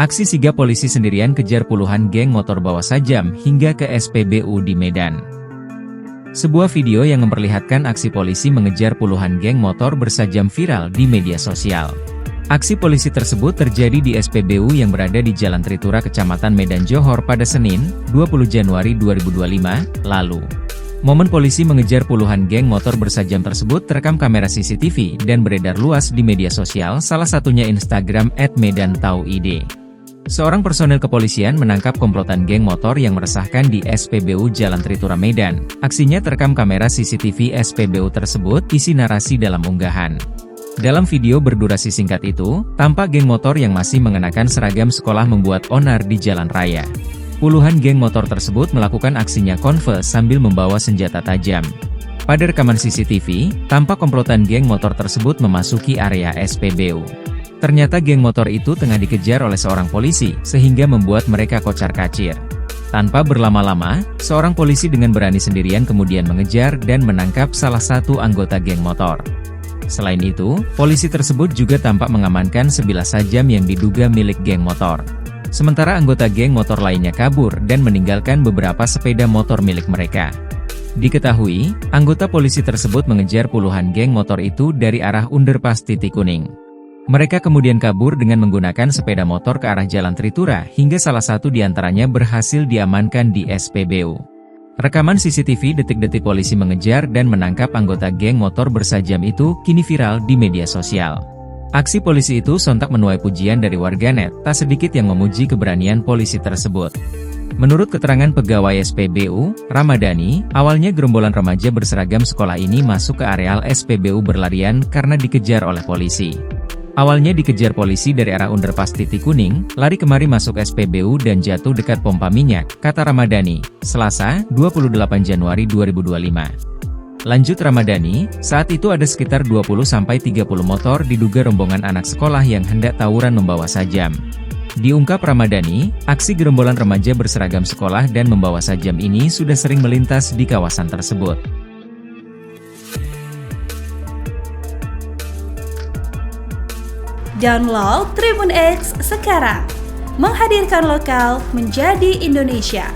Aksi sigap polisi sendirian kejar puluhan geng motor bawa sajam hingga ke SPBU di Medan. Sebuah video yang memperlihatkan aksi polisi mengejar puluhan geng motor bersajam viral di media sosial. Aksi polisi tersebut terjadi di SPBU yang berada di Jalan Tritura, Kecamatan Medan Johor pada Senin, 20 Januari 2025, lalu. Momen polisi mengejar puluhan geng motor bersajam tersebut terekam kamera CCTV dan beredar luas di media sosial, salah satunya Instagram @medantauid. Seorang personel kepolisian menangkap komplotan geng motor yang meresahkan di SPBU Jalan Tritura Medan. Aksinya terekam kamera CCTV SPBU tersebut, isi narasi dalam unggahan. Dalam video berdurasi singkat itu, tampak geng motor yang masih mengenakan seragam sekolah membuat onar di jalan raya. Puluhan geng motor tersebut melakukan aksinya konve sambil membawa senjata tajam. Pada rekaman CCTV, tampak komplotan geng motor tersebut memasuki area SPBU. Ternyata geng motor itu tengah dikejar oleh seorang polisi, sehingga membuat mereka kocar-kacir. Tanpa berlama-lama, seorang polisi dengan berani sendirian kemudian mengejar dan menangkap salah satu anggota geng motor. Selain itu, polisi tersebut juga tampak mengamankan sebilah sajam yang diduga milik geng motor. Sementara anggota geng motor lainnya kabur dan meninggalkan beberapa sepeda motor milik mereka. Diketahui, anggota polisi tersebut mengejar puluhan geng motor itu dari arah underpass Titik Kuning. Mereka kemudian kabur dengan menggunakan sepeda motor ke arah Jalan Tritura hingga salah satu di antaranya berhasil diamankan di SPBU. Rekaman CCTV detik-detik polisi mengejar dan menangkap anggota geng motor bersajam itu kini viral di media sosial. Aksi polisi itu sontak menuai pujian dari warganet, tak sedikit yang memuji keberanian polisi tersebut. Menurut keterangan pegawai SPBU, Ramadhani, awalnya gerombolan remaja berseragam sekolah ini masuk ke areal SPBU berlarian karena dikejar oleh polisi. Awalnya dikejar polisi dari arah underpass Titik Kuning, lari kemari masuk SPBU dan jatuh dekat pompa minyak, kata Ramadhani, Selasa, 28 Januari 2025. Lanjut Ramadhani, saat itu ada sekitar 20-30 motor diduga rombongan anak sekolah yang hendak tawuran membawa sajam. Diungkap Ramadhani, aksi gerombolan remaja berseragam sekolah dan membawa sajam ini sudah sering melintas di kawasan tersebut. Download Tribun X sekarang, menghadirkan lokal menjadi Indonesia.